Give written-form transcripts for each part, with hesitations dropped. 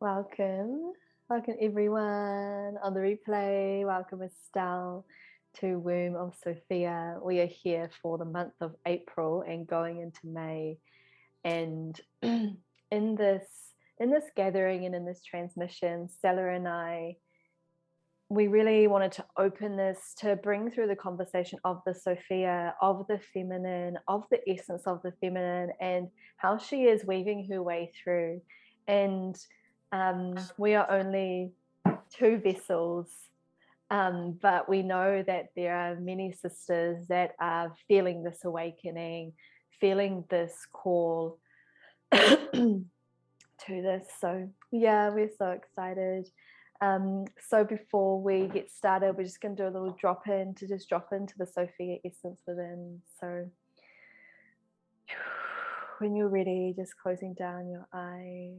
Welcome everyone on the replay. Welcome Estelle to Womb of Sophia. We are here for the month of April and going into May. And in this gathering and in this transmission, Stella and I, we really wanted to open this to bring through the conversation of the Sophia, of the feminine, of the essence of the feminine, and how she is weaving her way through. And we are only two vessels, but we know that there are many sisters that are feeling this awakening, feeling this call to this. So yeah, we're so excited. So before we get started, we're just going to do a little drop in to just drop into the Sophia essence within. So when you're ready, just closing down your eyes.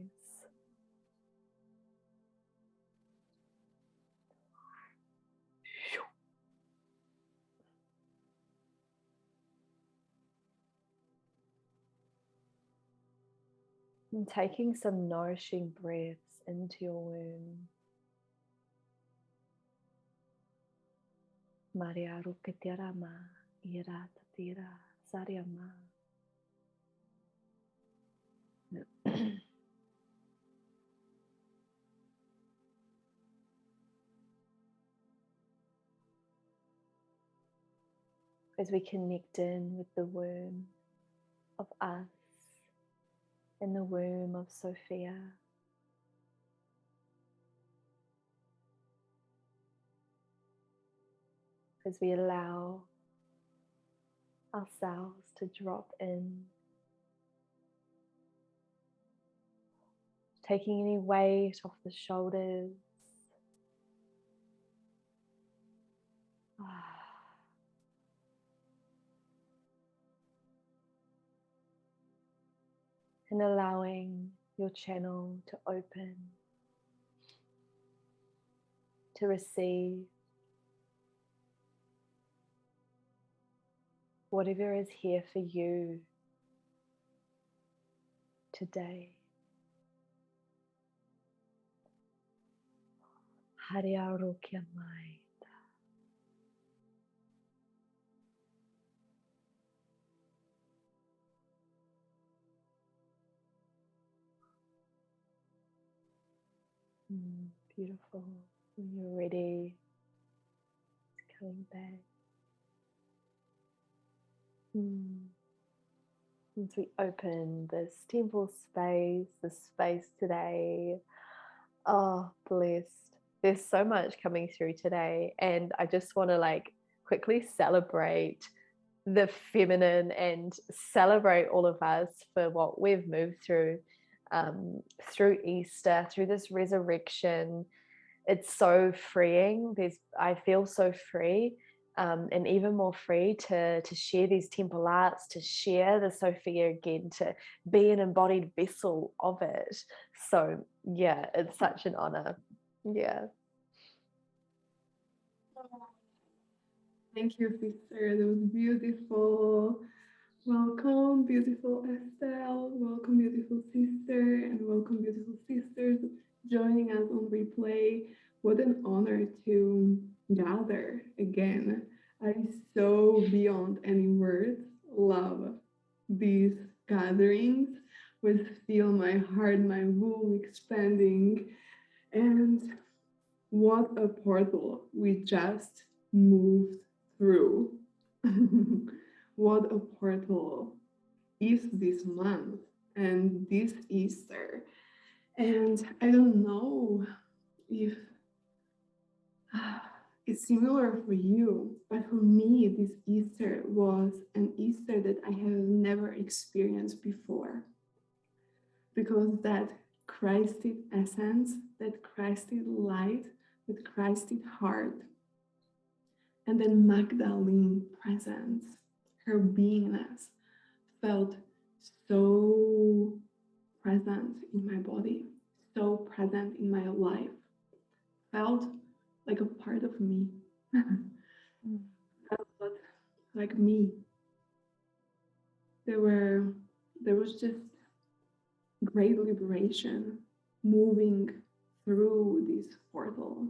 And taking some nourishing breaths into your womb. Maria Ruketirama Iratatira Saryama. As we connect in with the womb of us and the womb of Sophia. As we allow ourselves to drop in, taking any weight off the shoulders, and allowing your channel to open, to receive whatever is here for you today. Hariarukyamai. Beautiful. When you're ready, it's coming back. As we open this temple space, this space today, oh, blessed. There's so much coming through today, and I just want to quickly celebrate the feminine and celebrate all of us for what we've moved through Easter, through this resurrection. It's so freeing. I feel so free, and even more free to share these temple arts, to share the Sophia again, to be an embodied vessel of it. So yeah, it's such an honor. Yeah. Thank you, sister. That was beautiful. Welcome, beautiful Estelle. Welcome, beautiful sister, and welcome, beautiful sisters joining us on replay. What an honor to gather again. I so beyond any words love these gatherings with feel my heart, my womb expanding, and what a portal we just moved through. What a portal is this month and this Easter. And I don't know if it's similar for you, but for me, this Easter was an Easter that I have never experienced before. Because that Christed essence, that Christed light, that Christed heart, and then Magdalene presence, her beingness felt so present in my body, so present in my life, felt like a part of me, felt like me. There was just great liberation moving through this portal.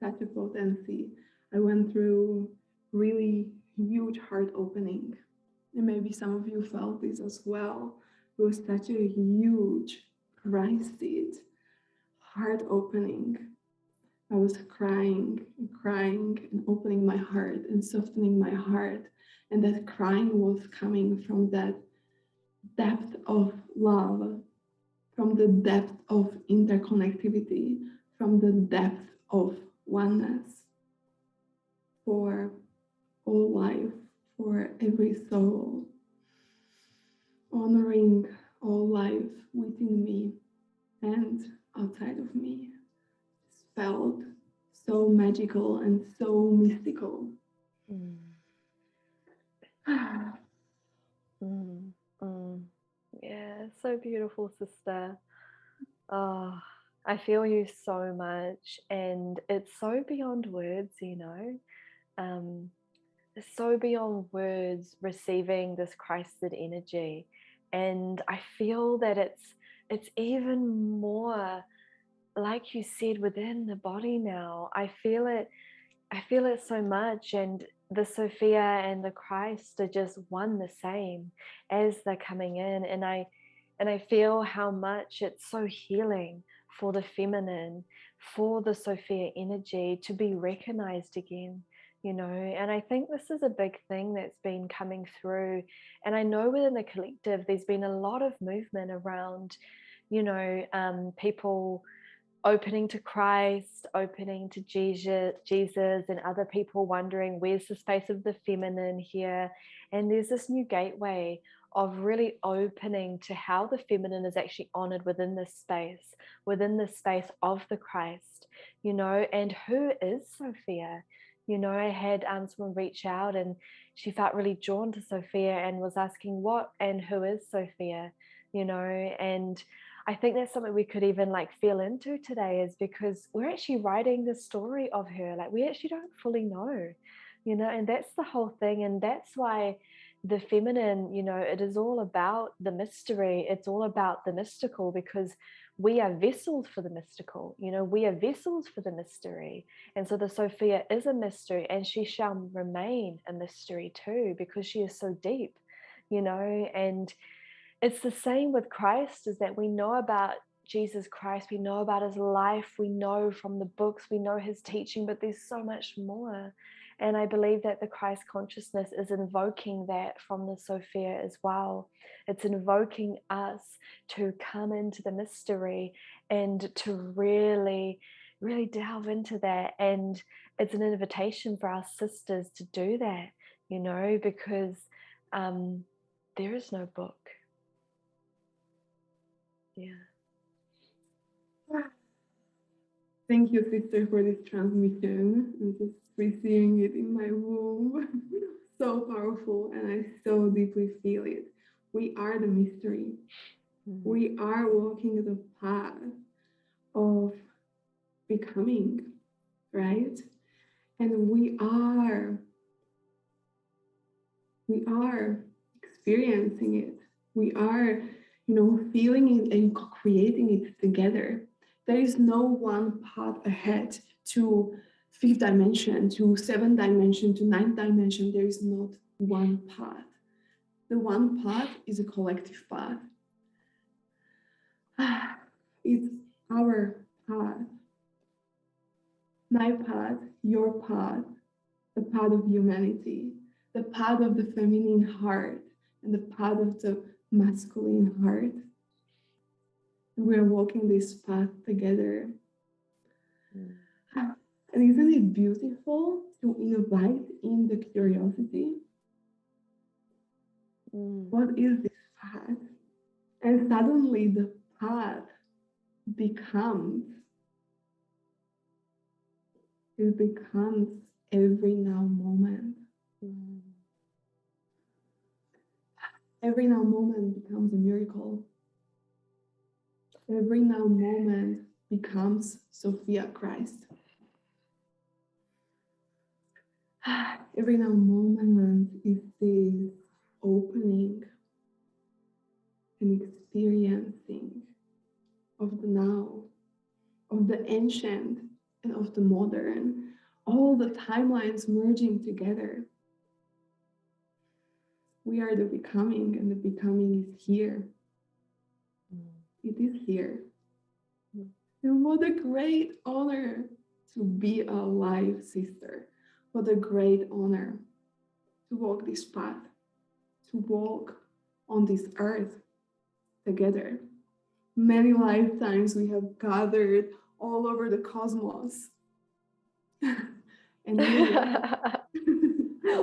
Such a potency. I went through really huge heart opening. And maybe some of you felt this as well. It was such a huge crisis, heart opening. I was crying and crying and opening my heart and softening my heart. And that crying was coming from that depth of love, from the depth of interconnectivity, from the depth of oneness for all life, for every soul, honoring all life within me and outside of me. It felt so magical and so mystical. Yeah, so beautiful, sister. Oh, I feel you so much, and it's so beyond words, you know. It's so beyond words receiving this Christed energy, and I feel that it's even more, like you said, within the body now. I feel it so much, and the Sophia and the Christ are just one the same as they're coming in, and I feel how much it's so healing for the feminine, for the Sophia energy to be recognized again, you know. And I think this is a big thing that's been coming through, and I know within the collective there's been a lot of movement around, you know, people opening to Christ, opening to Jesus, and other people wondering where's the space of the feminine here. And there's this new gateway of really opening to how the feminine is actually honored within this space of the Christ, you know. And who is Sophia? You know, I had someone reach out, and she felt really drawn to Sophia and was asking what and who is Sophia, you know. And I think that's something we could even like feel into today, is because we're actually writing the story of her. Like, we actually don't fully know, you know. And that's the whole thing. And that's why the feminine, you know, it is all about the mystery. It's all about the mystical, because we are vessels for the mystical, you know, we are vessels for the mystery. And so the Sophia is a mystery, and she shall remain a mystery too, because she is so deep, you know. And it's the same with Christ, is that we know about Jesus Christ, we know about his life, we know from the books, we know his teaching, but there's so much more. And I believe that the Christ consciousness is invoking that from the Sophia as well. It's invoking us to come into the mystery and to really, really delve into that. And it's an invitation for our sisters to do that, you know, because there is no book. Yeah. Thank you, sister, for this transmission. I'm just receiving it in my womb. So powerful, and I so deeply feel it. We are the mystery. We are walking the path of becoming, right? And we are experiencing it. We are, you know, feeling it and creating it together. There is no one path ahead to fifth dimension, to seventh dimension, to ninth dimension. There is not one path. The one path is a collective path. It's our path. My path, your path, the path of humanity, the path of the feminine heart, and the path of the masculine heart. We're walking this path together. And isn't it beautiful to invite in the curiosity? What is this path? And suddenly the path becomes every now moment. Every now moment becomes a miracle. Every now moment becomes Sophia Christ. every now moment is this opening and experiencing of the now, of the ancient and of the modern, all the timelines merging together. We are the becoming, and the becoming is here. It is here. And what a great honor to be alive, sister. What a great honor to walk this path, to walk on this earth together. Many lifetimes we have gathered all over the cosmos. And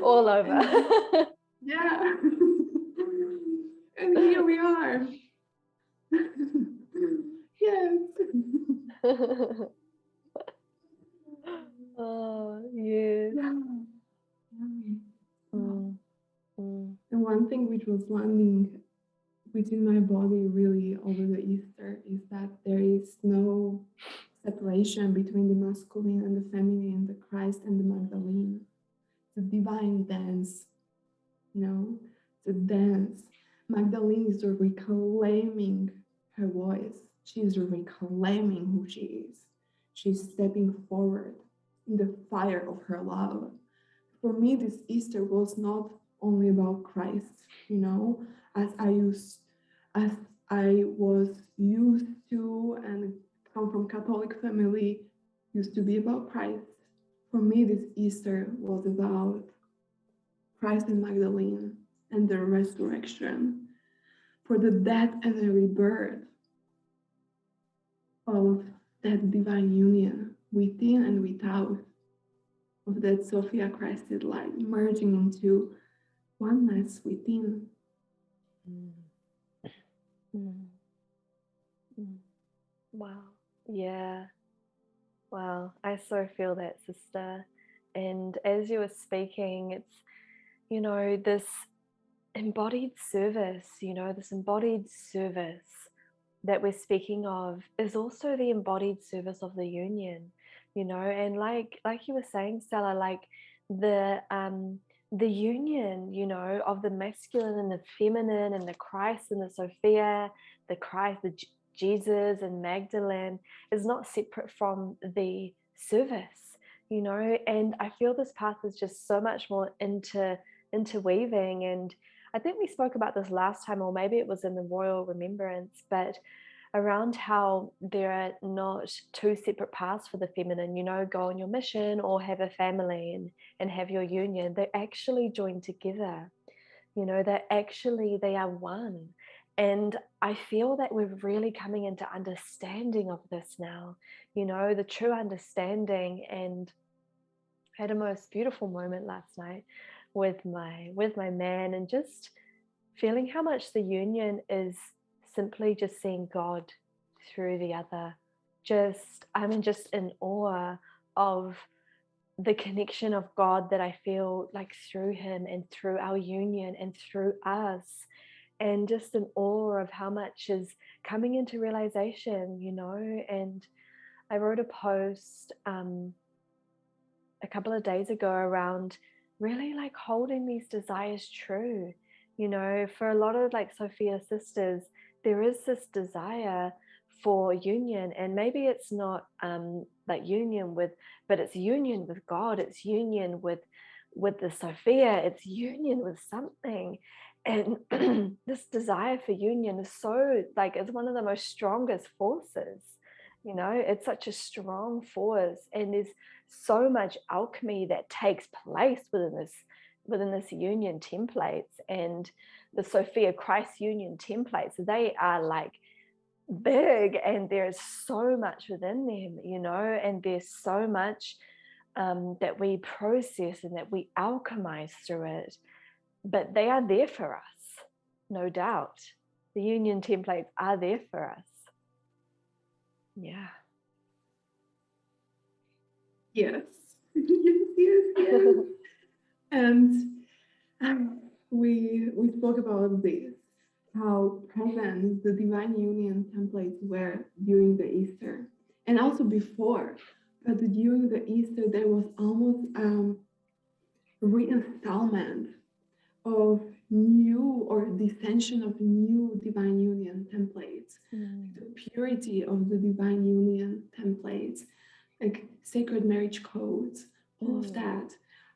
all over. Yeah. And here we are. Yes. Oh, yes. And one thing which was landing within my body really over the Easter is that there is no separation between the masculine and the feminine, the Christ and the Magdalene. It's a divine dance, you know, it's a dance. Magdalene is reclaiming her voice. She's reclaiming who she is. She's stepping forward in the fire of her love. For me, this Easter was not only about Christ, you know, as I was used to and come from Catholic family, used to be about Christ. For me, this Easter was about Christ and Magdalene and the resurrection, for the death and the rebirth of that divine union within and without, of that Sophia Christed light merging into oneness within. Wow. Yeah. Wow. I so feel that, sister. And as you were speaking, it's, you know, this embodied service, you know, this embodied service that we're speaking of is also the embodied service of the union, you know, and like you were saying, Stella, like the union, you know, of the masculine and the feminine and the Christ and the Sophia, the Christ, the Jesus and Magdalene is not separate from the service, you know, and I feel this path is just so much more interweaving. And I think we spoke about this last time, or maybe it was in the Royal Remembrance, but around how there are not two separate paths for the feminine, you know, go on your mission or have a family and have your union. They're actually joined together, you know, they are one. And I feel that we're really coming into understanding of this now, you know, the true understanding. And I had a most beautiful moment last night with my man, and just feeling how much the union is simply just seeing God through the other. I'm just in awe of the connection of God that I feel like through him and through our union and through us, and just in awe of how much is coming into realization, you know. And I wrote a post a couple of days ago around really like holding these desires true, you know. For a lot of like Sophia sisters, there is this desire for union, and maybe it's not like union with, but it's union with God, it's union with the Sophia, it's union with something. And this desire for union is so like, it's one of the most strongest forces, you know. It's such a strong force, and there's so much alchemy that takes place within this union templates. And the Sophia Christ union templates, they are like big, and there's so much within them, you know, and there's so much that we process and that we alchemize through it. But they are there for us, no doubt. The union templates are there for us. Yeah. Yes. Yes. And we spoke about this, how present the divine union templates were during the Easter, and also before. But during the Easter, there was almost reinstallment of new or dissension of new divine union templates, the purity of the divine union templates, like sacred marriage codes, all of that,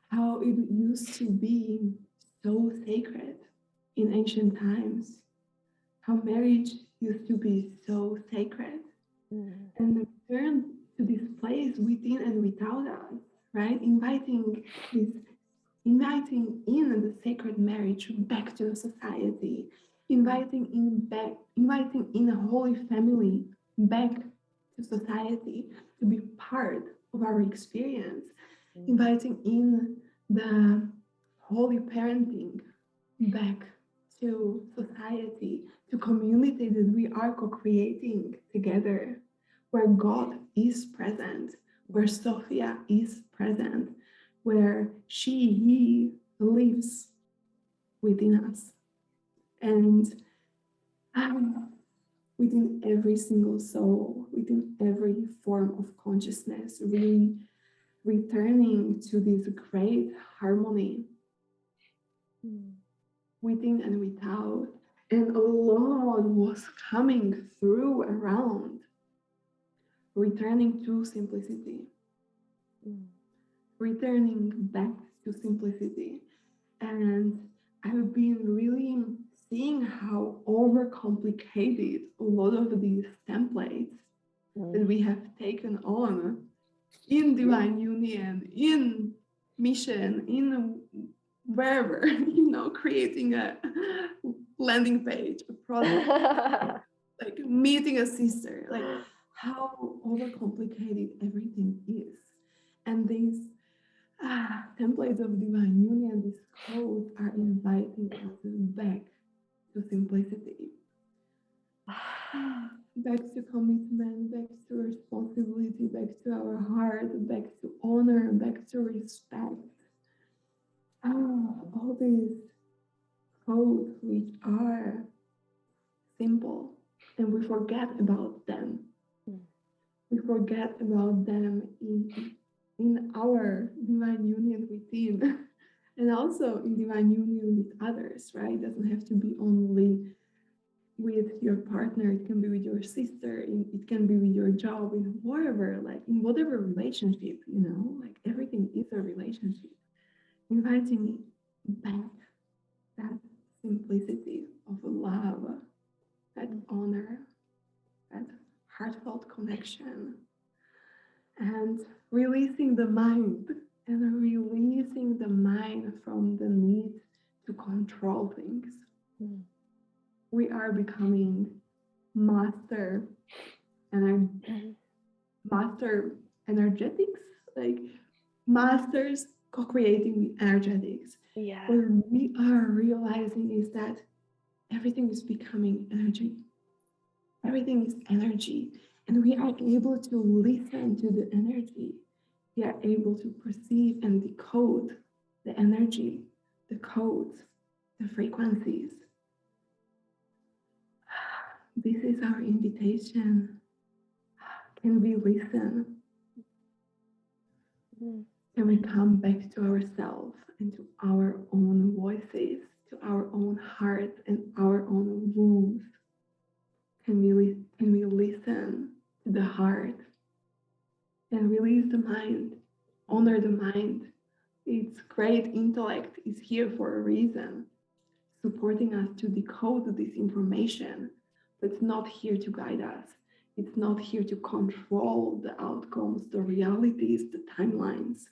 how it used to be so sacred in ancient times, how marriage used to be so sacred, and return to this place within and without us, right? Inviting in the sacred marriage back to society, inviting in a holy family back to society to be part of our experience, inviting in the holy parenting back to society, to community that we are co-creating together, where God is present, where Sophia is present, where he lives within us. And within every single soul, within every form of consciousness, really returning to this great harmony within and without. And a lot was coming through around, returning to simplicity, returning back to simplicity. And I've been really seeing how overcomplicated a lot of these templates that we have taken on in divine union, in mission, in wherever, creating a landing page, a product, like meeting a sister, like how overcomplicated everything is. And these templates of divine union, these codes are inviting us back to simplicity, back to commitment, back to responsibility, back to our heart, back to honor, back to respect. All these codes which are simple, and we forget about them. We forget about them in our divine union within, and also in divine union with others, right? It doesn't have to be only with your partner, it can be with your sister, it can be with your job, in whatever relationship, like everything is a relationship. Inviting back that simplicity of love, that honor, that heartfelt connection, and releasing the mind from the need to control things. We are becoming master energetics, like masters co-creating with energetics. Yeah. What we are realizing is that everything is becoming energy. Everything is energy. And we are able to listen to the energy. We are able to perceive and decode the energy, the codes, the frequencies. This is our invitation. Can we listen? Can we come back to ourselves and to our own voices, to our own hearts and our own wombs? Can we listen to the heart and release the mind, honor the mind? Its great intellect is here for a reason, supporting us to decode this information, but it's not here to guide us. It's not here to control the outcomes, the realities, the timelines.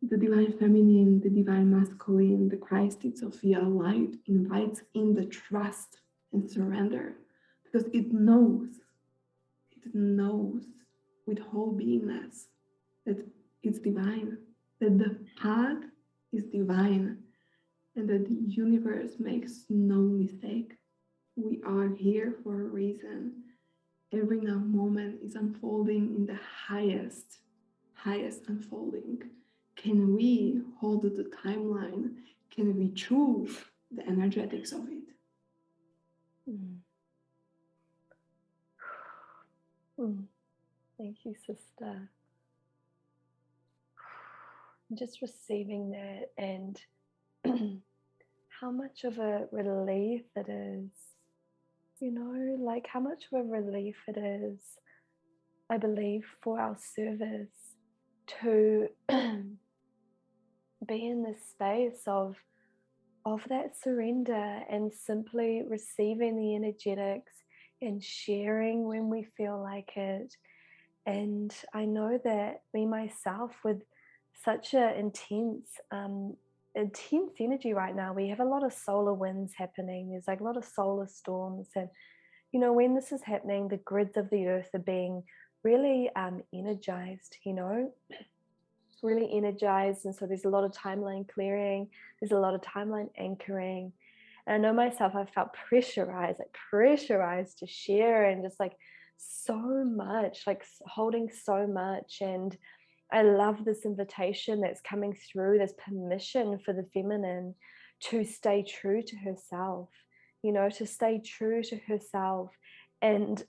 The divine feminine, the divine masculine, the Christ Sophia light invites in the trust and surrender, because it knows with whole beingness that it's divine, that the path is divine, and that the universe makes no mistake. We are here for a reason. Every now moment is unfolding in the highest unfolding. Can we hold the timeline? Can we choose the energetics of it? Thank you, sister. just receiving that, and how much of a relief it is, like how much of a relief it is, I believe, for our service to be in this space of that surrender and simply receiving the energetics and sharing when we feel like it. And I know that me myself, with such a intense energy right now, we have a lot of solar winds happening. There's like a lot of solar storms, and when this is happening, the grids of the earth are being really energized, really energized. And so there's a lot of timeline clearing, there's a lot of timeline anchoring. And I know myself, I felt pressurized to share, and just like so much, like holding so much. And I love this invitation that's coming through, this permission for the feminine to stay true to herself, to stay true to herself, and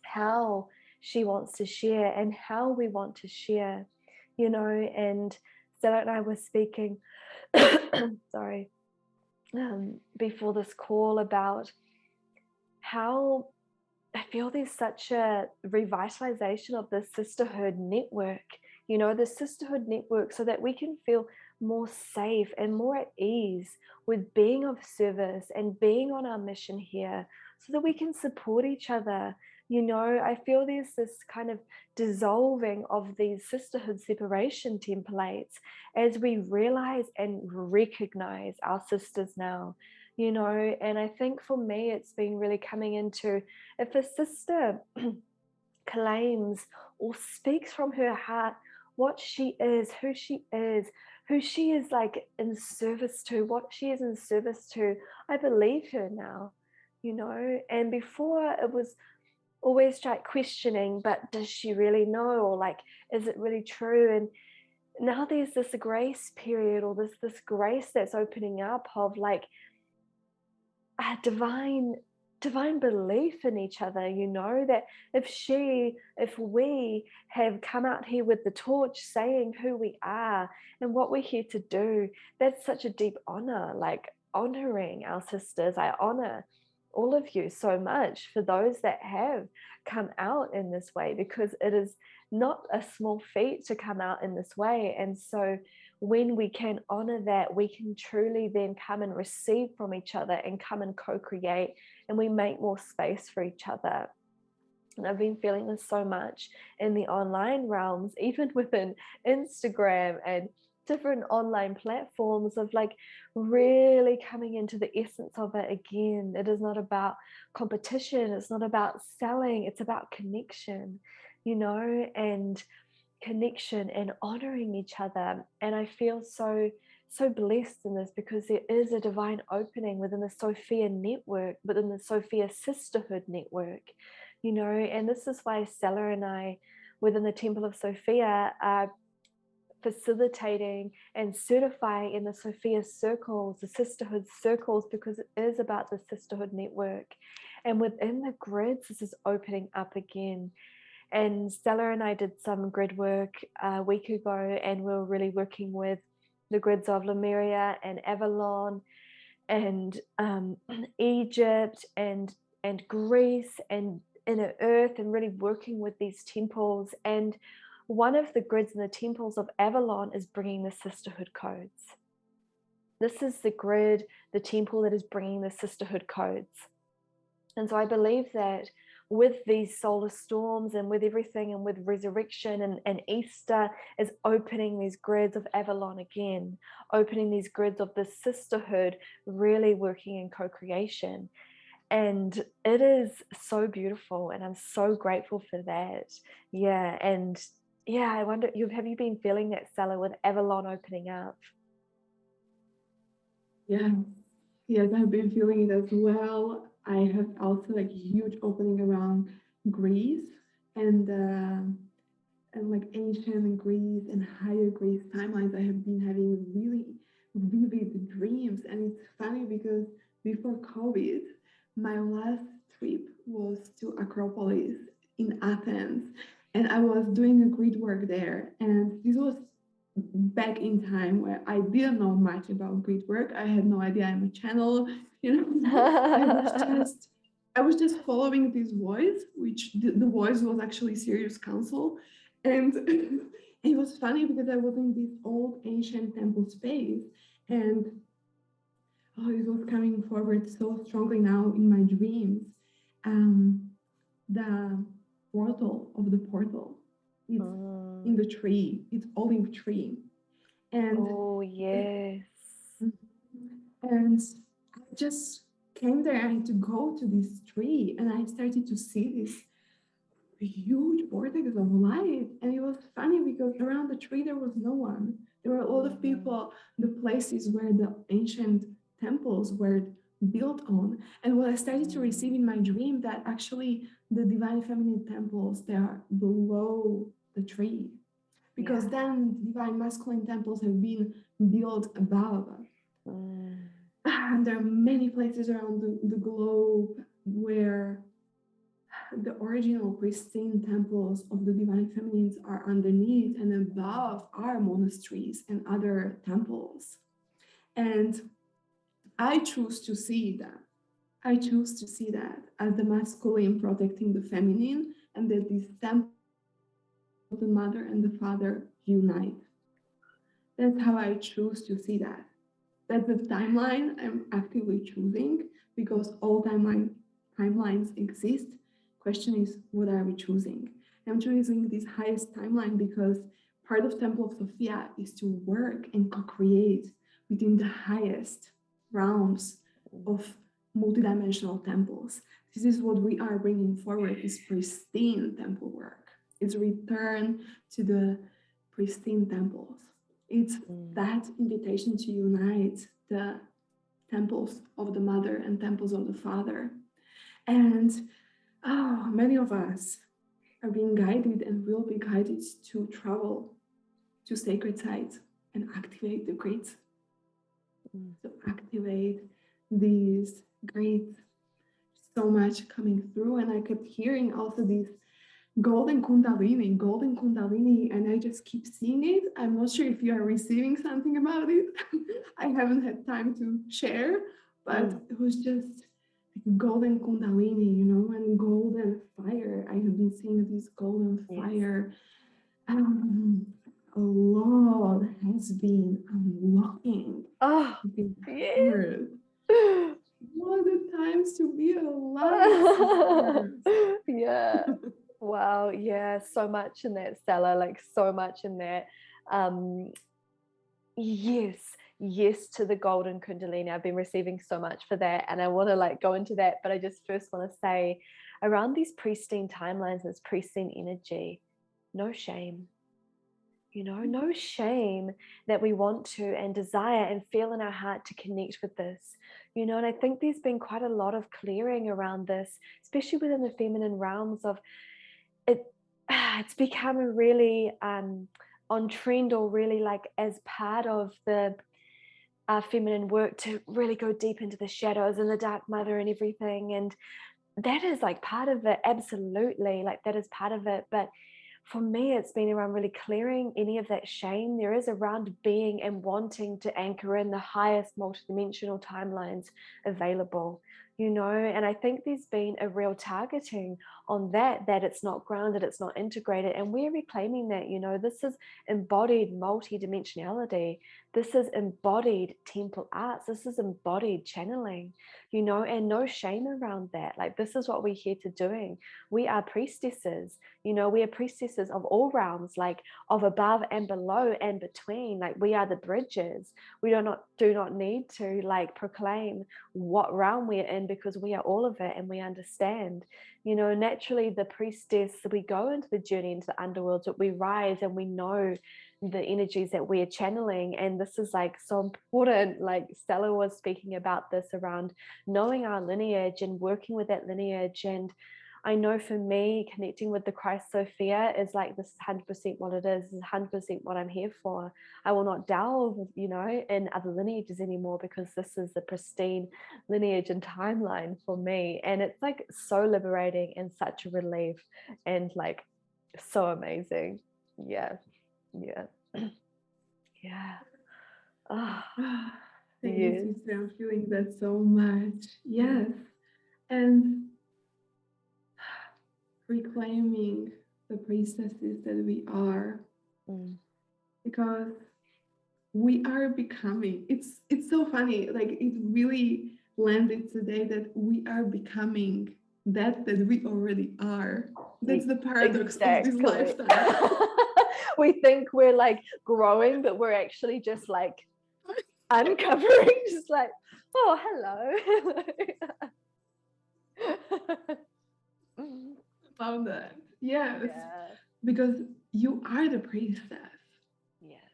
how she wants to share and how we want to share, and Stella and I were speaking sorry, before this call about how I feel there's such a revitalization of the sisterhood network, the sisterhood network, so that we can feel more safe and more at ease with being of service and being on our mission here, so that we can support each other. I feel there's this kind of dissolving of these sisterhood separation templates as we realize and recognize our sisters now, and I think for me, it's been really coming into, if a sister claims or speaks from her heart what she is, who she is like in service to, what she is in service to, I believe her now, and before it was always like questioning, but does she really know, or like, is it really true? And now there's this grace period, or this grace that's opening up of like a divine belief in each other, that if we have come out here with the torch saying who we are and what we're here to do, that's such a deep honor, like honoring our sisters. I honor all of you so much for those that have come out in this way, because it is not a small feat to come out in this way. And so when we can honor that, we can truly then come and receive from each other and come and co-create, and we make more space for each other. And I've been feeling this so much in the online realms, even within Instagram and different online platforms, of like really coming into the essence of it again. It is not about competition, it's not about selling, it's about connection, and connection and honoring each other. And I feel so blessed in this, because there is a divine opening within the Sophia network, within the Sophia sisterhood network, and this is why Stella and I within the Temple of Sophia are facilitating and certifying in the Sophia circles, the sisterhood circles, because it is about the sisterhood network. And within the grids, this is opening up again. And Stella and I did some grid work a week ago, and we were really working with the grids of Lemuria and Avalon and Egypt and Greece and inner earth, and really working with these temples. And one of the grids in the temples of Avalon is bringing the sisterhood codes. This is the grid, the temple that is bringing the sisterhood codes. And so I believe that with these solar storms and with everything, and with resurrection and Easter, is opening these grids of Avalon again, opening these grids of the sisterhood, really working in co-creation. And it is so beautiful, and I'm so grateful for that. Yeah. And yeah, I wonder, have you been feeling that, Stella, with Avalon opening up? Yes, I've been feeling it as well. I have also like huge opening around Greece and like ancient Greece and higher Greece timelines. I have been having really vivid dreams, and it's funny because before COVID, my last trip was to Acropolis in Athens, and I was doing a grid work there, and this was back in time where I didn't know much about grid work. I had no idea I'm a channel, I was just following this voice, which the voice was actually Sirius Council. And it was funny because I was in this old ancient temple space, and it was coming forward so strongly now in my dreams. The portal of the portal, it's in the tree, it's olive tree. And oh yes. And I just came there and to go to this tree, and I started to see this huge vortex of light. And it was funny because around the tree there was no one. There were a lot of people, the places where the ancient temples were built on. And what I started to receive in my dream, that actually the divine feminine temples, they are below the tree, because then divine masculine temples have been built above. And there are many places around the globe where the original pristine temples of the divine feminines are underneath, and above are monasteries and other temples. And I choose to see that. I choose to see that as the masculine protecting the feminine, and that these temples, the mother and the father, unite. That's how I choose to see that. That's the timeline I'm actively choosing, because all timelines exist. Question is, what are we choosing? I'm choosing this highest timeline because part of Temple of Sophia is to work and co-create within the highest realms of multidimensional temples. This is what we are bringing forward, is pristine temple work. It's return to the pristine temples. It's that invitation to unite the temples of the mother and temples of the father. And many of us are being guided and will be guided to travel to sacred sites and activate the grids. To activate these grids. So much coming through. And I kept hearing also this golden kundalini, and I just keep seeing it. I'm not sure if you are receiving something about it. I haven't had time to share, but it was just golden kundalini, and golden fire. I have been seeing this golden fire. A lot has been unlocking. Yes. What are the times to be alive? Yeah. Wow. Yeah. So much in that, Stella. Like so much in that. Yes to the golden kundalini. I've been receiving so much for that, and I want to go into that, but I just first want to say, around these pristine timelines, this pristine energy, no shame. No shame that we want to and desire and feel in our heart to connect with this, and I think there's been quite a lot of clearing around this, especially within the feminine realms of it. It's become a really on trend, or really as part of the feminine work, to really go deep into the shadows and the dark mother and everything, and that is part of it. Absolutely, that is part of it. But for me, it's been around really clearing any of that shame there is around being and wanting to anchor in the highest multidimensional timelines available, and I think there's been a real targeting on that it's not grounded, it's not integrated, and we're reclaiming that. This is embodied multidimensionality, this is embodied temple arts, this is embodied channeling, and no shame around that. This is what we're here to doing. We are priestesses, we are priestesses of all realms, of above and below and between. We are the bridges. We do not need to proclaim what realm we're in, because we are all of it and we understand. Naturally, the priestess, we go into the journey into the underworlds, but we rise and we know the energies that we are channeling. And this is so important. Stella was speaking about this around knowing our lineage and working with that lineage. And I know for me, connecting with the Christ Sophia is this is 100% what it is. This is 100% what I'm here for. I will not delve, in other lineages anymore, because this is the pristine lineage and timeline for me. And it's so liberating and such a relief, and so amazing. Yeah. Yeah. Oh, Thank you, yes. sister. I'm feeling that so much. Yes. And reclaiming the priestesses that we are. Mm. Because we are becoming, it's so funny, like it really landed today that we are becoming that we already are. That's the paradox of this Exactly. lifetime. We think we're like growing, but we're actually just like uncovering, just like, oh, hello. About that, yes, Yeah. because you are the priestess, Yeah.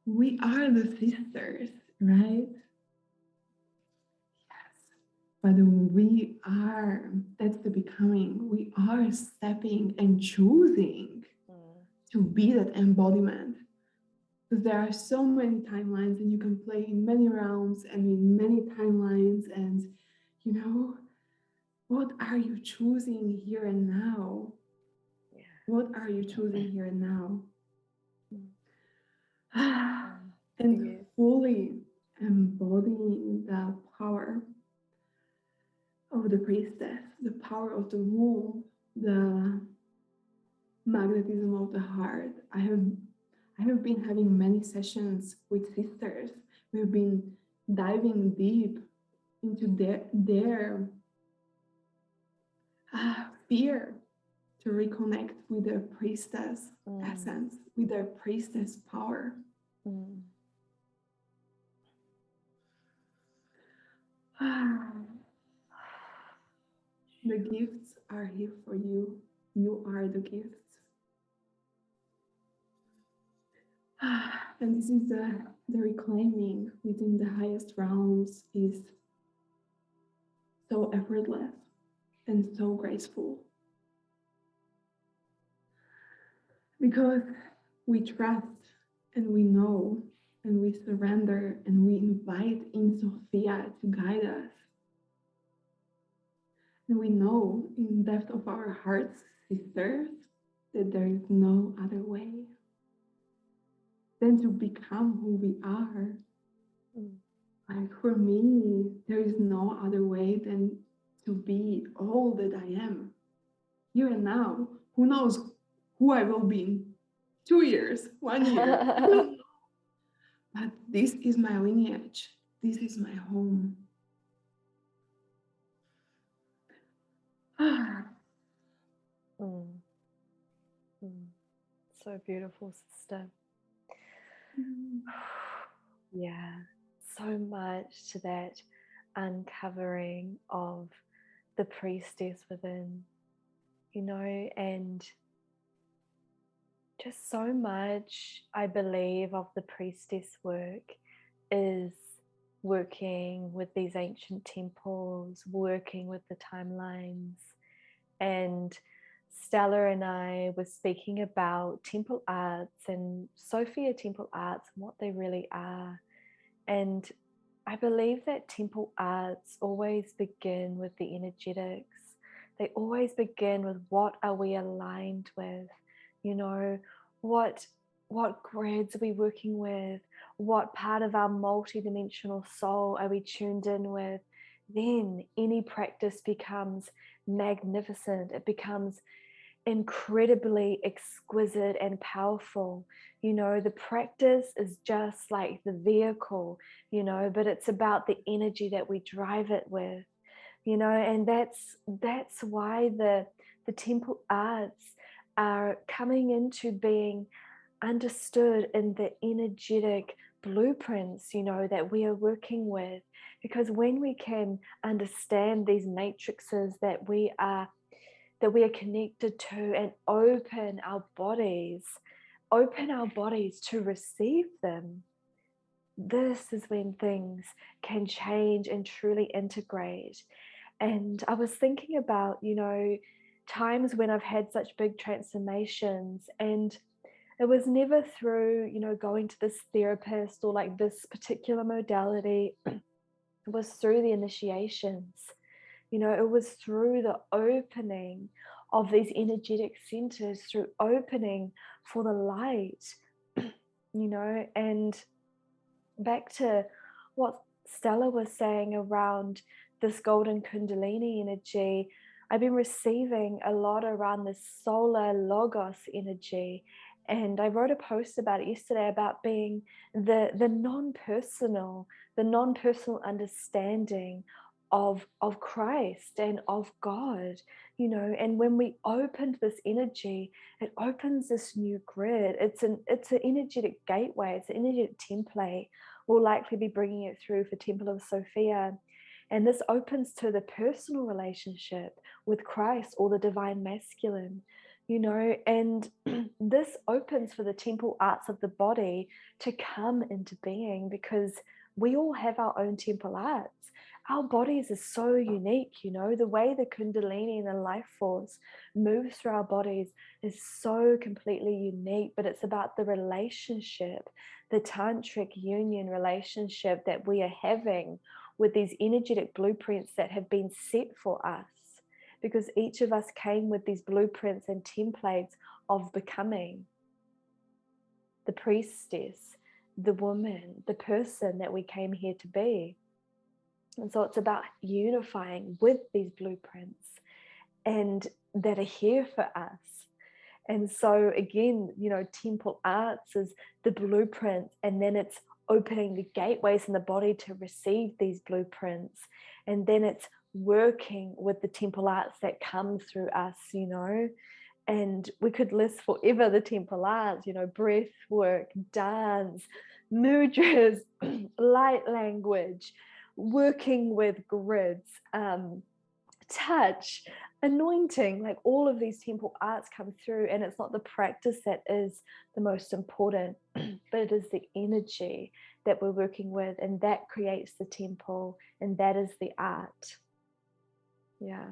we are the sisters, right? Yes, but we are, that's the becoming, we are stepping and choosing to be that embodiment. Because there are so many timelines and you can play in many realms and in many timelines. And, you know, what are you choosing here and now? Yeah. What are you choosing here and now? And Yes. fully embodying the power of the priestess, the power of the womb, the magnetism of the heart. I have been having many sessions with sisters. We've been diving deep into their fear to reconnect with their priestess essence, with their priestess power. The gifts are here for you. You are the gifts. And this is the reclaiming within the highest realms is so effortless and so graceful. Because we trust and we know and we surrender and we invite in Sophia to guide us. And we know in the depth of our hearts, sisters, that there is no other way than to become who we are. Like for me, there is no other way than to be all that I am here and now. Who knows who I will be in 2 years, 1 year. But this is my lineage. This is my home. So beautiful, sister. Yeah, so much to that uncovering of the priestess within, you know, and just so much, I believe, of the priestess work is working with these ancient temples, working with the timelines. And Stella and I were speaking about temple arts and Sophia temple arts and what they really are. And I believe that temple arts always begin with the energetics. They always begin with what are we aligned with, you know, what grids are we working with, what part of our multidimensional soul are we tuned in with. Then any practice becomes magnificent. It becomes incredibly exquisite and powerful. You know, the practice is just like the vehicle, you know, but it's about the energy that we drive it with, you know, and that's why the temple arts are coming into being understood in the energetic blueprints, you know, that we are working with. Because when we can understand these matrices that we are connected to and open our bodies to receive them, this is when things can change and truly integrate. And I was thinking about, you know, times when I've had such big transformations, and it was never through, you know, going to this therapist or like this particular modality. It was through the initiations. You know, it was through the opening of these energetic centers, through opening for the light, and back to what Stella was saying around this golden Kundalini energy, I've been receiving a lot around this solar logos energy. And I wrote a post about it yesterday about being the non-personal understanding of Christ and of God, and when we opened this energy, it opens this new grid. It's an energetic gateway, it's an energetic template. We'll likely be bringing it through for Temple of Sophia. And this opens to the personal relationship with Christ or the divine masculine, and this opens for the temple arts of the body to come into being, because we all have our own temple arts. Our bodies are so unique, the way the Kundalini and the life force moves through our bodies is so completely unique, but it's about the relationship, the tantric union relationship that we are having with these energetic blueprints that have been set for us, because each of us came with these blueprints and templates of becoming the priestess, the woman, the person that we came here to be. And so it's about unifying with these blueprints and that are here for us. And so again, temple arts is the blueprints, and then it's opening the gateways in the body to receive these blueprints. And then it's working with the temple arts that come through us, and we could list forever the temple arts, breath work, dance, mudras, light language, working with grids, touch, anointing, like all of these temple arts come through. And it's not the practice that is the most important, but it is the energy that we're working with, and that creates the temple, and that is the art. Yeah.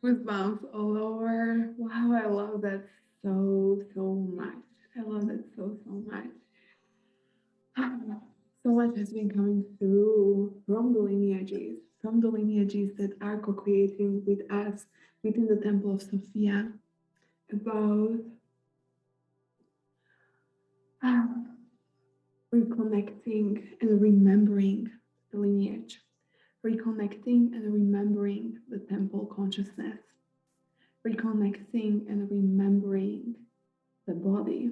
Goosebumps all over. Wow, I love that so much. I love that so much. So much has been coming through from the lineages that are co-creating with us within the Temple of Sophia, about reconnecting and remembering the lineage, reconnecting and remembering the temple consciousness, reconnecting and remembering the body.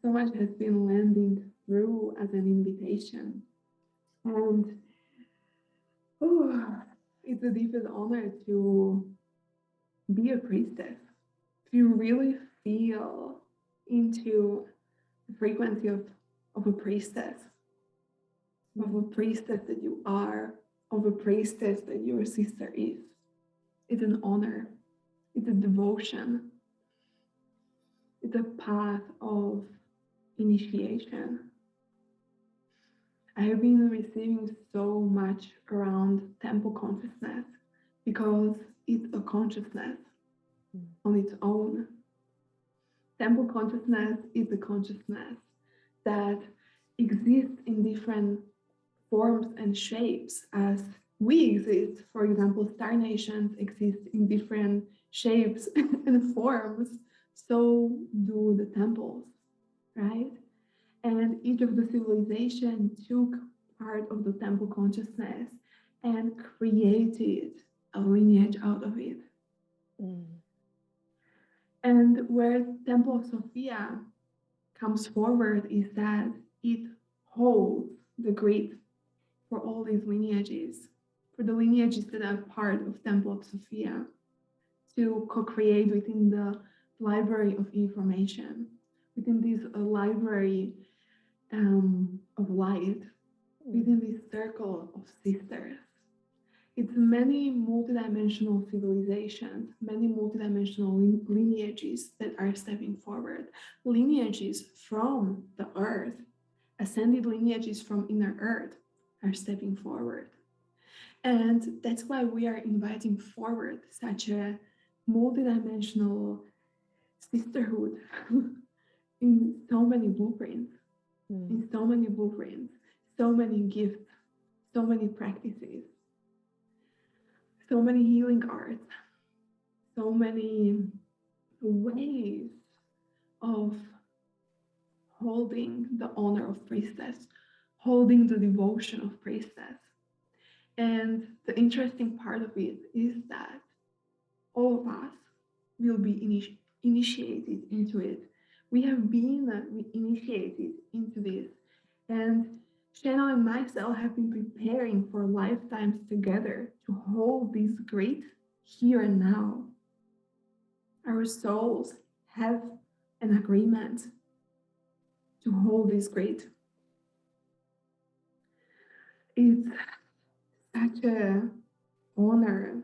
So much has been landing through as an invitation. And it's a deepest honor to be a priestess, to really feel into the frequency of a priestess, of a priestess that you are, of a priestess that your sister is. It's an honor, it's a devotion, it's a path of initiation. I have been receiving so much around temple consciousness because it's a consciousness on its own. Temple consciousness is a consciousness that exists in different forms and shapes as we exist. For example, star nations exist in different shapes and forms. So do the temples, right? And each of the civilizations took part of the temple consciousness and created a lineage out of it. And where Temple of Sophia comes forward is that it holds the grid for all these lineages, for the lineages that are part of Temple of Sophia, to co-create within the library of information, within this library of light, within this circle of sisters. It's many multidimensional civilizations, many multidimensional lineages that are stepping forward. Lineages from the earth, ascended lineages from inner earth are stepping forward. And that's why we are inviting forward such a multidimensional sisterhood in so many blueprints, in so many blueprints, so many gifts, so many practices. so many healing arts, so many ways of holding the honor of priestess, holding the devotion of priestess. And the interesting part of it is that all of us will be initiated into it. We have been initiated into this. And Shannon and myself have been preparing for lifetimes together to hold this great here and now. Our souls have an agreement to hold this great. It's such an honor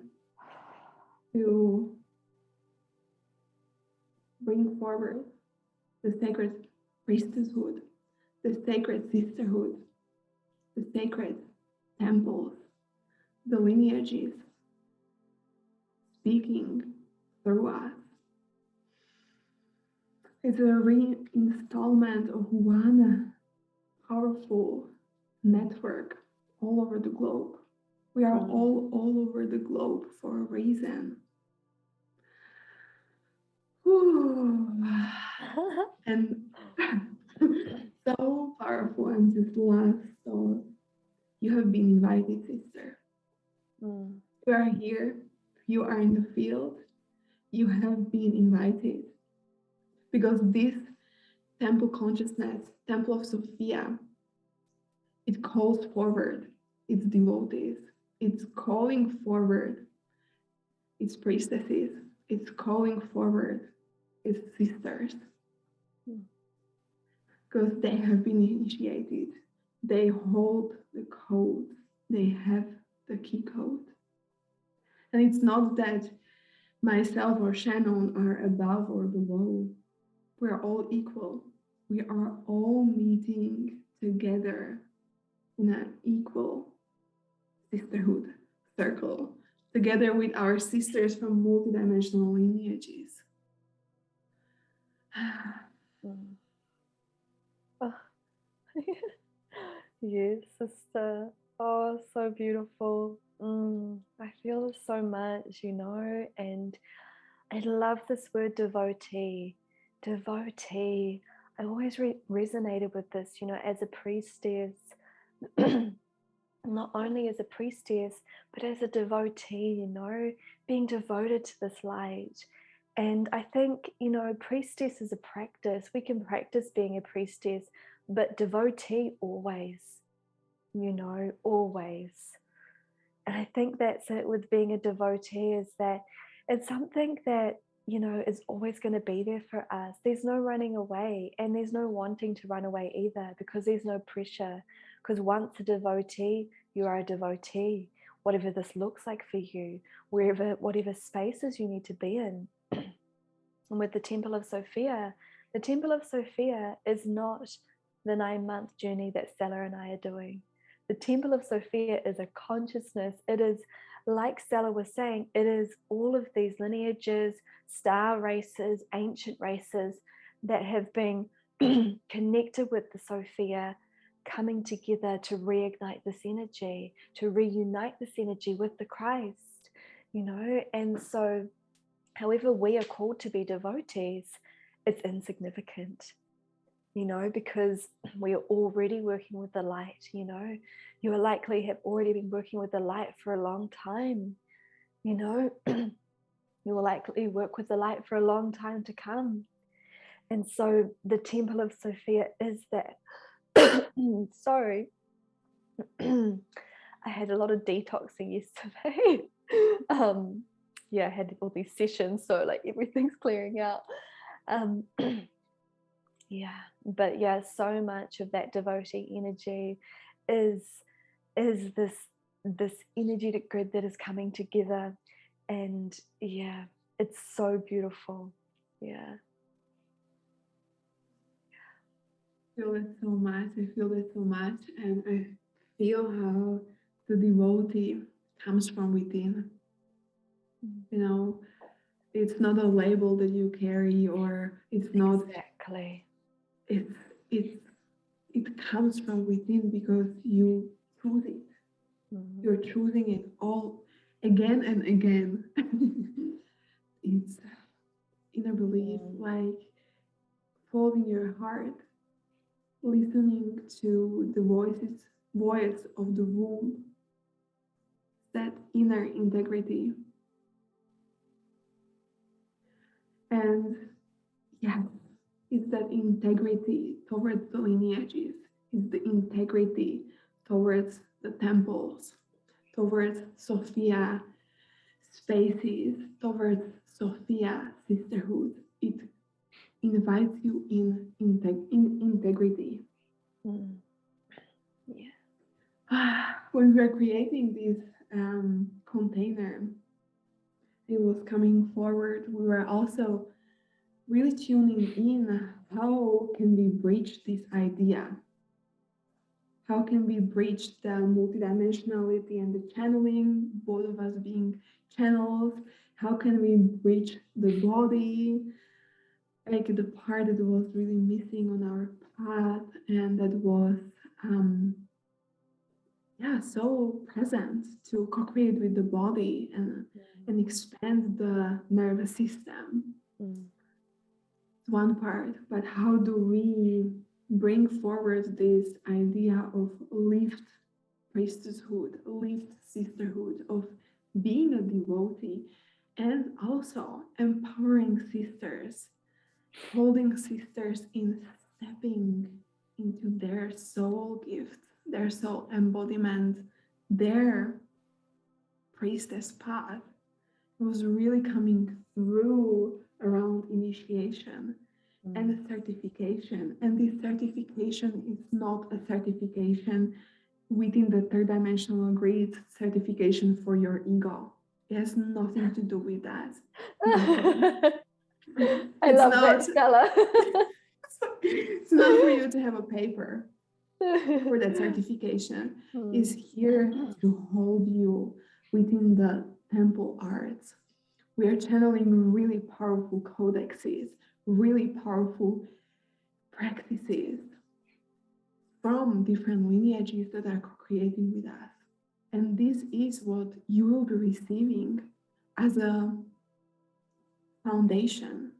to bring forward the sacred priestesshood, the sacred sisterhood, the sacred temples, the lineages, speaking through us. It's a reinstallment of one powerful network all over the globe. We are all over the globe for a reason. And so powerful. And this last thought, you have been invited, sister. You are here, you are in the field, you have been invited. Because this temple consciousness, Temple of Sophia, it calls forward its devotees. It's calling forward its priestesses. It's calling forward its sisters. Because they have been initiated. They hold the code. They have the key code. And it's not that myself or Shannon are above or below. We're all equal. We are all meeting together in an equal sisterhood circle, together with our sisters from multidimensional lineages. Yes, sister. Oh, so beautiful. I feel this so much, and I love this word devotee. Devotee. I always resonated with this, as a priestess, not only as a priestess, but as a devotee, being devoted to this light. And I think, priestess is a practice. We can practice being a priestess, but devotee always, always. And I think that's it with being a devotee, is that it's something that, is always going to be there for us. There's no running away, and there's no wanting to run away either, because there's no pressure. Because once a devotee, you are a devotee, whatever this looks like for you, whatever spaces you need to be in. And with the Temple of Sophia is not the 9-month journey that Stella and I are doing. The Temple of Sophia is a consciousness. It is, like Stella was saying, it is all of these lineages, star races, ancient races that have been connected with the Sophia, coming together to reignite this energy, to reunite this energy with the Christ, and so however we are called to be devotees, it's insignificant, because we are already working with the light. You will likely have already been working with the light for a long time. You will likely work with the light for a long time to come. And so the Temple of Sophia is that. Sorry. I had a lot of detoxing yesterday. I had all these sessions, so like everything's clearing out. So much of that devotee energy is this energetic grid that is coming together, and it's so beautiful. I feel it so much. And I feel how the devotee comes from within. It's not a label that you carry, or it's not exactly. It comes from within because you choose it. You're choosing it all, again and again. It's inner belief, like following your heart, listening to the voice of the womb, that inner integrity. And yes, it's that integrity towards the lineages, it's the integrity towards the temples, towards Sophia spaces, towards Sophia sisterhood. It invites you in integrity. Yeah. When we were creating this container, it was coming forward. We were also really tuning in. How can we bridge this idea? How can we bridge the multidimensionality and the channeling, both of us being channels? How can we bridge the body, like the part that was really missing on our path and that was so present to co-create with the body and expand the nervous system. One part, but how do we bring forward this idea of lived priestesshood, lived sisterhood, of being a devotee, and also empowering sisters, holding sisters in stepping into their soul gift, their soul embodiment, their priestess path. It was really coming through around initiation and certification. And this certification is not a certification within the third dimensional grid, certification for your ego. It has nothing to do with that. I love that, Stella. It's not for you to have a paper for that certification. It's here to hold you within the temple arts. We are channeling really powerful codexes, really powerful practices from different lineages that are co-creating with us. And this is what you will be receiving as a foundation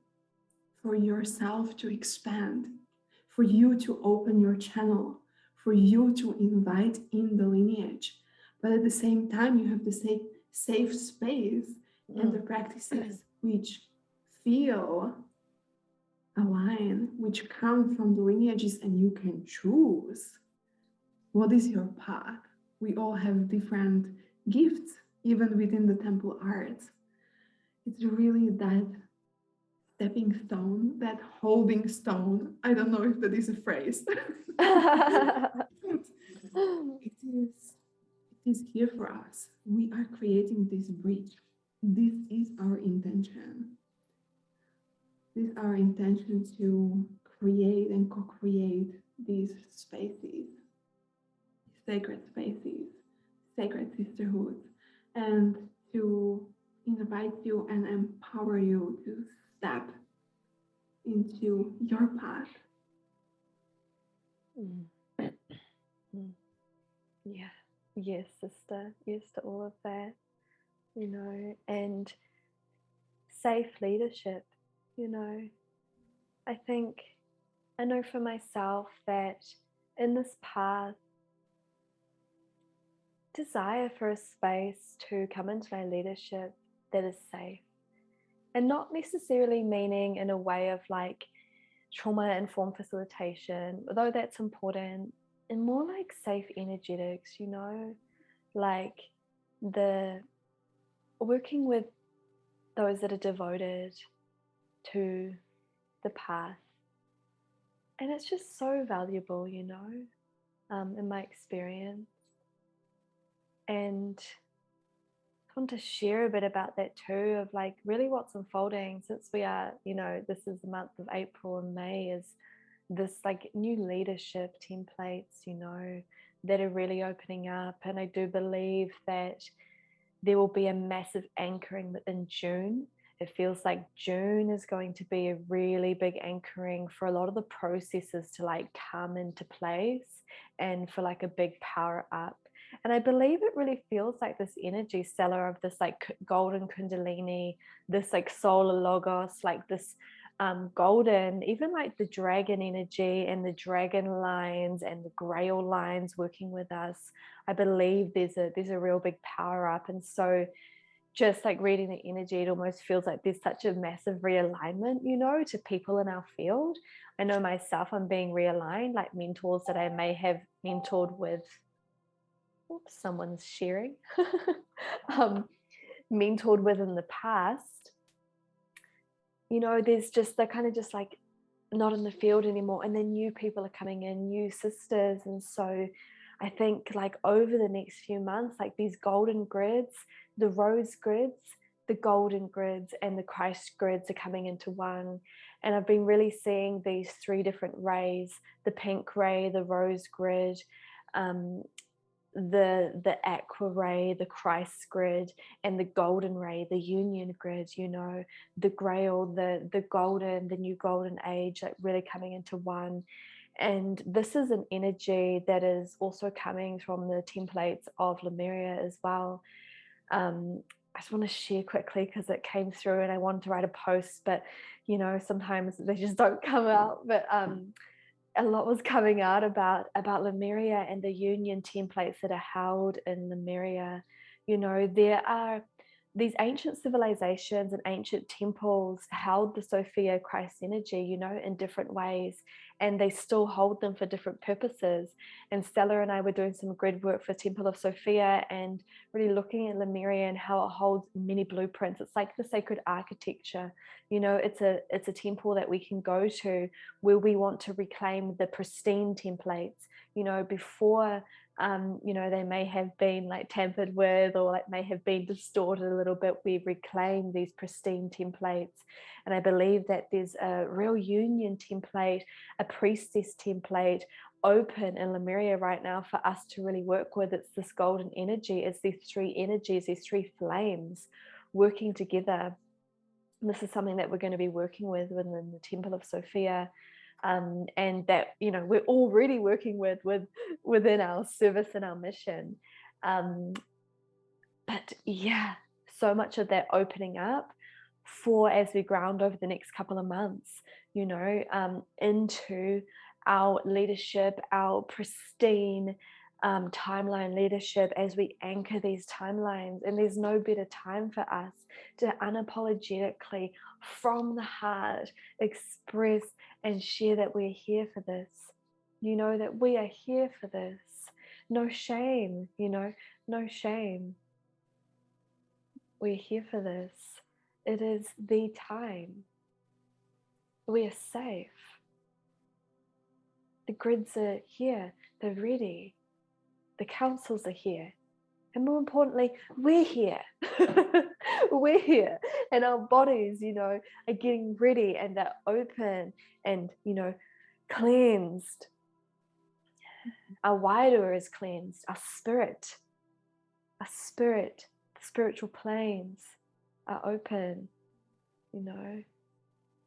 for yourself to expand, for you to open your channel, for you to invite in the lineage. But at the same time, you have the safe space and the practices which feel aligned, which come from the lineages, and you can choose what is your path. We all have different gifts, even within the temple arts. It's really that stepping stone, that holding stone. I don't know if that is a phrase. It is here for us. We are creating this bridge. This is our intention. This is our intention to create and co-create these spaces, sacred spaces, sacred sisterhoods, and to invite you and empower you to step into your path. Yeah. Yes, sister. Yes to all of that, and safe leadership, I know for myself that in this path, desire for a space to come into my leadership that is safe, and not necessarily meaning in a way of like trauma-informed facilitation, although that's important, and more like safe energetics, like the working with those that are devoted to the path. And it's just so valuable, in my experience. And I want to share a bit about that too, of like really what's unfolding since we are, this is the month of April and May, is this like new leadership templates, that are really opening up. And I do believe that there will be a massive anchoring within June It feels like June is going to be a really big anchoring for a lot of the processes to like come into place and for like a big power up. And I believe it really feels like this energy, Stella, of this like golden kundalini, this like solar logos, like this golden, even like the dragon energy and the dragon lines and the grail lines working with us. I believe there's a real big power up. And so just like reading the energy, it almost feels like there's such a massive realignment, you know, to people in our field. I know myself, I'm being realigned, like mentors that I may have mentored with. Oops, someone's sharing. Mentored with in the past, you know, there's just, they're kind of just like not in the field anymore, and then new people are coming in, new sisters. And so I think like over the next few months, like these golden grids, the rose grids, the golden grids and the Christ grids are coming into one. And I've been really seeing these three different rays, the pink ray, the rose grid, the aqua ray, the Christ grid, and the golden ray, the union grid, you know, the grail, the golden, the new golden age, like really coming into one. And this is an energy that is also coming from the templates of Lemuria as well. I just want to share quickly because it came through and I wanted to write a post, but you know, sometimes they just don't come out. But a lot was coming out about Lemuria and the union templates that are held in Lemuria. You know, there are these ancient civilizations and ancient temples held the Sophia Christ energy, you know, in different ways, and they still hold them for different purposes. And Stella and I were doing some grid work for Temple of Sophia and really looking at Lemuria and how it holds many blueprints. It's like the sacred architecture, you know, it's a temple that we can go to where we want to reclaim the pristine templates, you know, before you know, they may have been like tampered with or like may have been distorted a little bit. We reclaim these pristine templates. And I believe that there's a real union template, a priestess template open in Lemuria right now for us to really work with. It's this golden energy. It's these three energies, these three flames working together. And this is something that we're going to be working with within the Temple of Sophia. And that, you know, we're already working with within our service and our mission. But yeah, so much of that opening up for as we ground over the next couple of months, you know, into our leadership, our pristine timeline leadership, as we anchor these timelines. And there's no better time for us to unapologetically from the heart express and share that we're here for this, you know, that we are here for this. No shame, you know, no shame. We're here for this. It is the time. We are safe. The grids are here. They're ready. The councils are here. And more importantly, we're here. We're here. And our bodies, you know, are getting ready and they're open and, you know, cleansed. Our wider is cleansed. Our spirit, the spiritual planes are open, you know.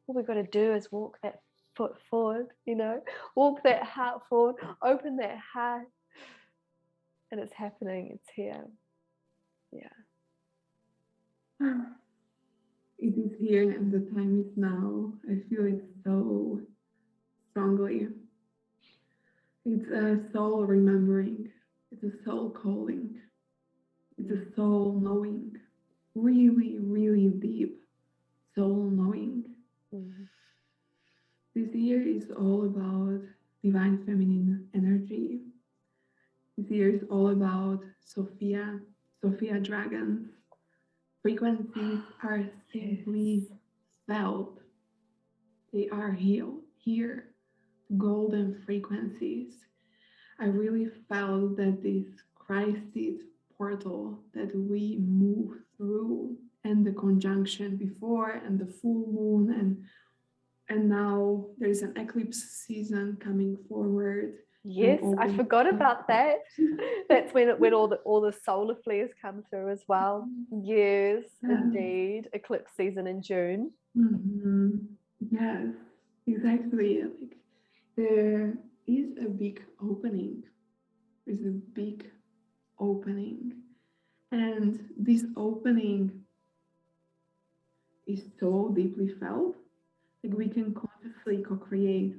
All we've got to do is walk that foot forward, you know, walk that heart forward, open that heart, and it's happening. It's here. Yeah. It is here and the time is now. I feel it so strongly. It's a soul remembering. It's a soul calling. It's a soul knowing. Really, really deep soul knowing. Mm-hmm. This year is all about divine feminine energy. This year is all about Sophia dragons. Frequencies are simply felt. They are here. Golden frequencies. I really felt that this crisis portal that we move through, and the conjunction before and the full moon, and now there's an eclipse season coming forward. Yes, I forgot about that. That's when all the solar flares come through as well. Yes, indeed. Eclipse season in June. Mm-hmm. Yes, exactly. Like there is a big opening. There's a big opening. And this opening is so deeply felt. Like we can consciously co-create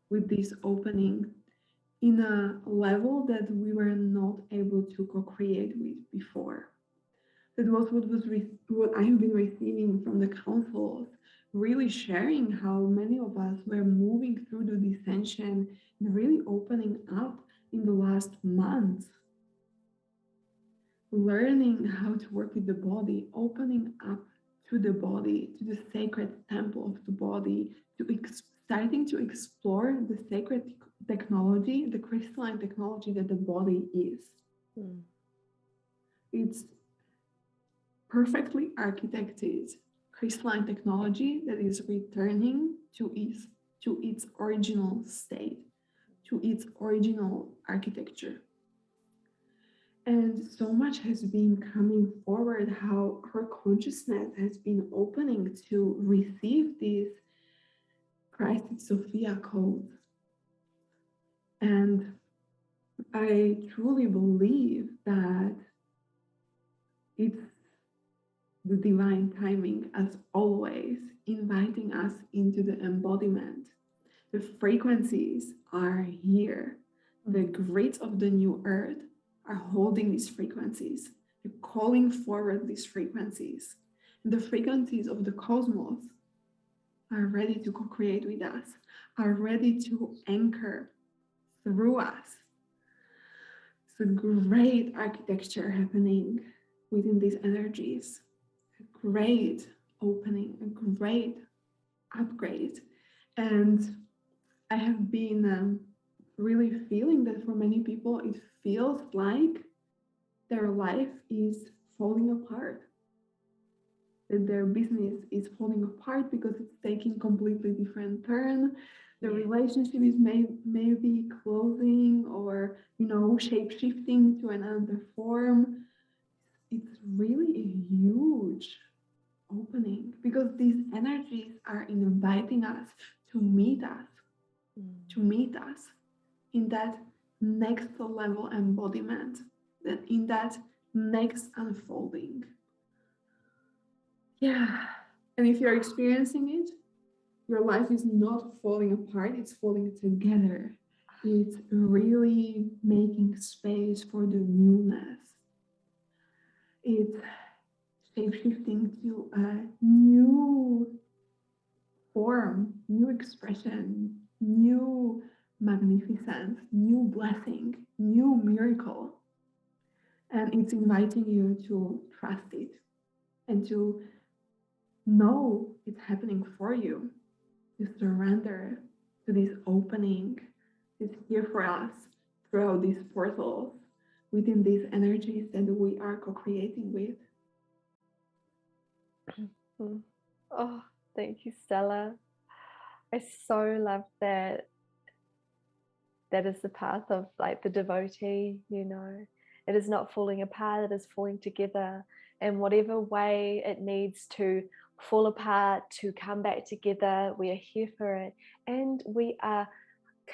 with this opening in a level that we were not able to co-create with before. That was what I've been receiving from the councils, really sharing how many of us were moving through the dissension and really opening up in the last months, learning how to work with the body, opening up to the body, to the sacred temple of the body, starting to explore the sacred technology, the crystalline technology that the body is. It's perfectly architected crystalline technology that is returning to its original state, to its original architecture. And so much has been coming forward, how her consciousness has been opening to receive this Christ Sophia code. And I truly believe that it's the divine timing, as always, inviting us into the embodiment. The frequencies are here. The grids of the new earth are holding these frequencies. They're calling forward these frequencies. And the frequencies of the cosmos are ready to co-create with us, are ready to anchor through us. It's a great architecture happening within these energies. A great opening, a great upgrade. And I have been really feeling that for many people, it feels like their life is falling apart, that their business is falling apart because it's taking completely different turn. The relationship is maybe closing or, shape shifting to another form. It's really a huge opening because these energies are inviting us to meet us, in that next level embodiment, that in that next unfolding. Yeah. And if you're experiencing it, your life is not falling apart, it's falling together. It's really making space for the newness. It's shape-shifting to a new form, new expression, new magnificence, new blessing, new miracle. And it's inviting you to trust it and to know it's happening for you, to surrender to this opening. It's here for us throughout these portals, within these energies that we are co-creating with. Oh, thank you, Stella. I so love that. That is the path of like the devotee, It is not falling apart, it is falling together. And whatever way it needs to fall apart, to come back together, we are here for it. And we are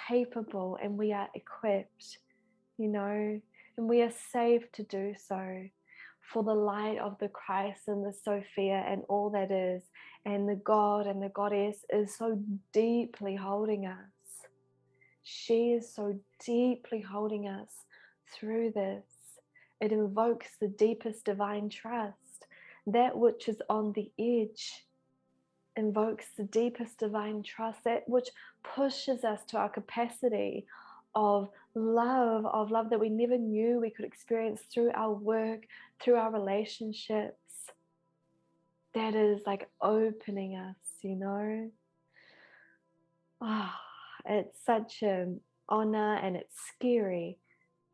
capable and we are equipped, and we are safe to do so for the light of the Christ and the Sophia and all that is. And the God and the Goddess is so deeply holding us. She is so deeply holding us through this. It invokes the deepest divine trust. That which is on the edge invokes the deepest divine trust, that which pushes us to our capacity of love that we never knew we could experience through our work, through our relationships. That is like opening us, It's such an honor and it's scary.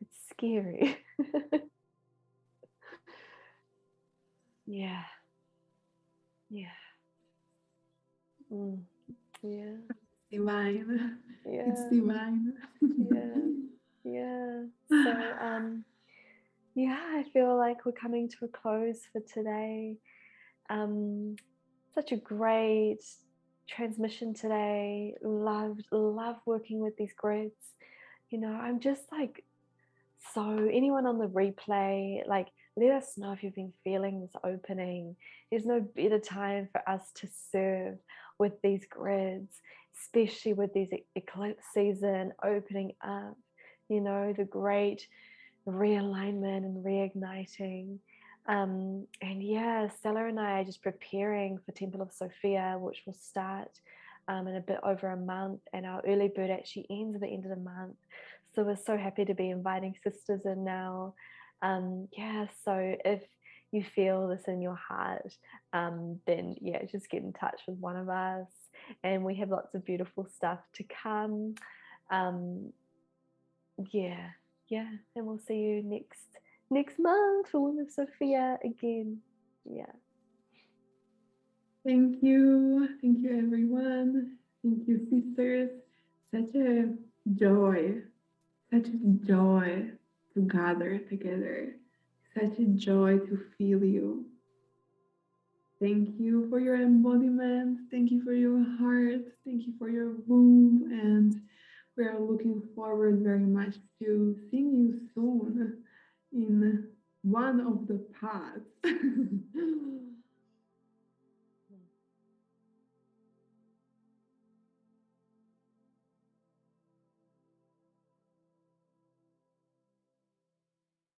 It's scary. Yeah. Yeah. Yeah. Divine. It's Yeah. divine. Yeah. Yeah. So yeah, I feel like we're coming to a close for today. Such a great transmission today. Love working with these grids. You know, I'm just like, so anyone on the replay, like, let us know if you've been feeling this opening. There's no better time for us to serve with these grids, especially with these eclipse season opening up, you know, the great realignment and reigniting. And yeah, Stella and I are just preparing for Temple of Sophia, which will start in a bit over a month, and our early bird actually ends at the end of the month. So we're so happy to be inviting sisters in now. Yeah, so if you feel this in your heart, then yeah, just get in touch with one of us, and we have lots of beautiful stuff to come. Um, yeah, yeah, and we'll see you next month for Women of Sophia again. Yeah. Thank you everyone. Thank you, sisters. Such a joy, such a joy to gather together. Such a joy to feel you. Thank you for your embodiment. Thank you for your heart. Thank you for your womb. And we are looking forward very much to seeing you soon in one of the paths.